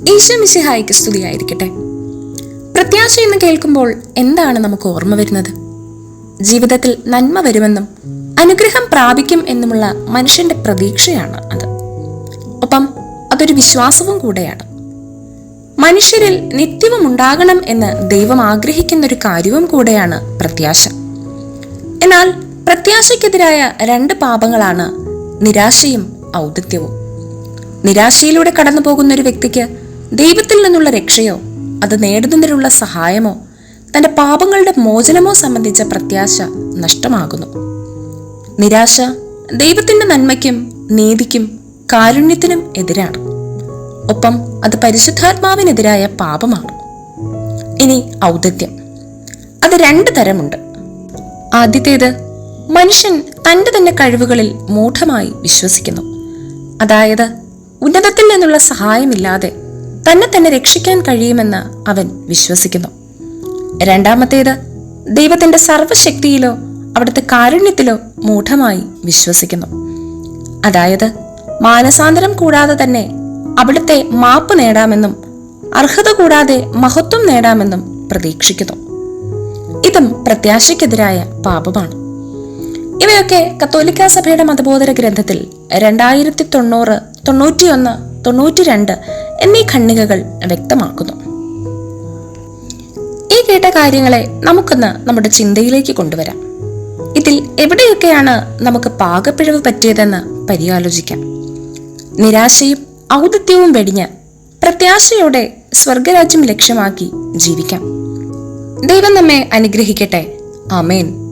ഈശോ മിശിഹായ്ക്ക് സ്തുതിയായിരിക്കട്ടെ. പ്രത്യാശ എന്ന് കേൾക്കുമ്പോൾ എന്താണ് നമുക്ക് ഓർമ്മ വരുന്നത്? ജീവിതത്തിൽ നന്മ വരുമെന്നും അനുഗ്രഹം പ്രാപിക്കും എന്നുമുള്ള മനുഷ്യന്റെ പ്രതീക്ഷയാണ് അത്. ഒപ്പം അതൊരു വിശ്വാസവും കൂടെയാണ്. മനുഷ്യരിൽ നിത്യവും ഉണ്ടാകണം എന്ന് ദൈവം ആഗ്രഹിക്കുന്ന ഒരു കാര്യവും കൂടെയാണ് പ്രത്യാശ. എന്നാൽ പ്രത്യാശയ്ക്കെതിരായ രണ്ട് പാപങ്ങളാണ് നിരാശയും ഔദത്യവും. നിരാശയിലൂടെ കടന്നു പോകുന്ന ഒരു വ്യക്തിക്ക് ദൈവത്തിൽ നിന്നുള്ള രക്ഷയോ അത് നേടുന്നതിനുള്ള സഹായമോ തന്റെ പാപങ്ങളുടെ മോചനമോ സംബന്ധിച്ച പ്രത്യാശ നഷ്ടമാകുന്നു. നിരാശ ദൈവത്തിന്റെ നന്മയ്ക്കും നീതിക്കും കാരുണ്യത്തിനും എതിരാണ്. ഒപ്പം അത് പരിശുദ്ധാത്മാവിനെതിരായ പാപമാണ്. ഇനി ഔദത്യം, അത് രണ്ട് തരമുണ്ട്. ആദ്യത്തേത്, മനുഷ്യൻ തന്റെ തന്നെ കഴിവുകളിൽ മൂഢമായി വിശ്വസിക്കുന്നു. അതായത് ഉന്നതത്തിൽ നിന്നുള്ള സഹായമില്ലാതെ തന്നെ തന്നെ രക്ഷിക്കാൻ കഴിയുമെന്ന് അവൻ വിശ്വസിക്കുന്നു. രണ്ടാമത്തേത്, ദൈവത്തിന്റെ സർവശക്തിയിലോ അവിടുത്തെ കാരുണ്യത്തിലോ മൂഢമായി വിശ്വസിക്കുന്നു. അതായത് മാനസാന്തരം കൂടാതെ തന്നെ അവിടുത്തെ മാപ്പ് നേടാമെന്നും അർഹത കൂടാതെ മഹത്വം നേടാമെന്നും പ്രതീക്ഷിക്കുന്നു. ഇതും പ്രത്യാശയ്ക്കെതിരായ പാപമാണ്. ഇവയൊക്കെ കത്തോലിക്കാ സഭയുടെ മതബോധന ഗ്രന്ഥത്തിൽ 2090, 91, 92 എന്നീ ഖണ്ഡികകൾ വ്യക്തമാക്കുന്നു. ഈ കേട്ട കാര്യങ്ങളെ നമുക്കൊന്ന് നമ്മുടെ ചിന്തയിലേക്ക് കൊണ്ടുവരാം. ഇതിൽ എവിടെയൊക്കെയാണ് നമുക്ക് പാകപ്പിഴവ് പറ്റിയതെന്ന് പര്യാലോചിക്കാം. നിരാശയും ഔദത്യവും വെടിഞ്ഞ് പ്രത്യാശയോടെ സ്വർഗരാജ്യം ലക്ഷ്യമാക്കി ജീവിക്കാം. ദൈവം നമ്മെ അനുഗ്രഹിക്കട്ടെ. ആമേൻ.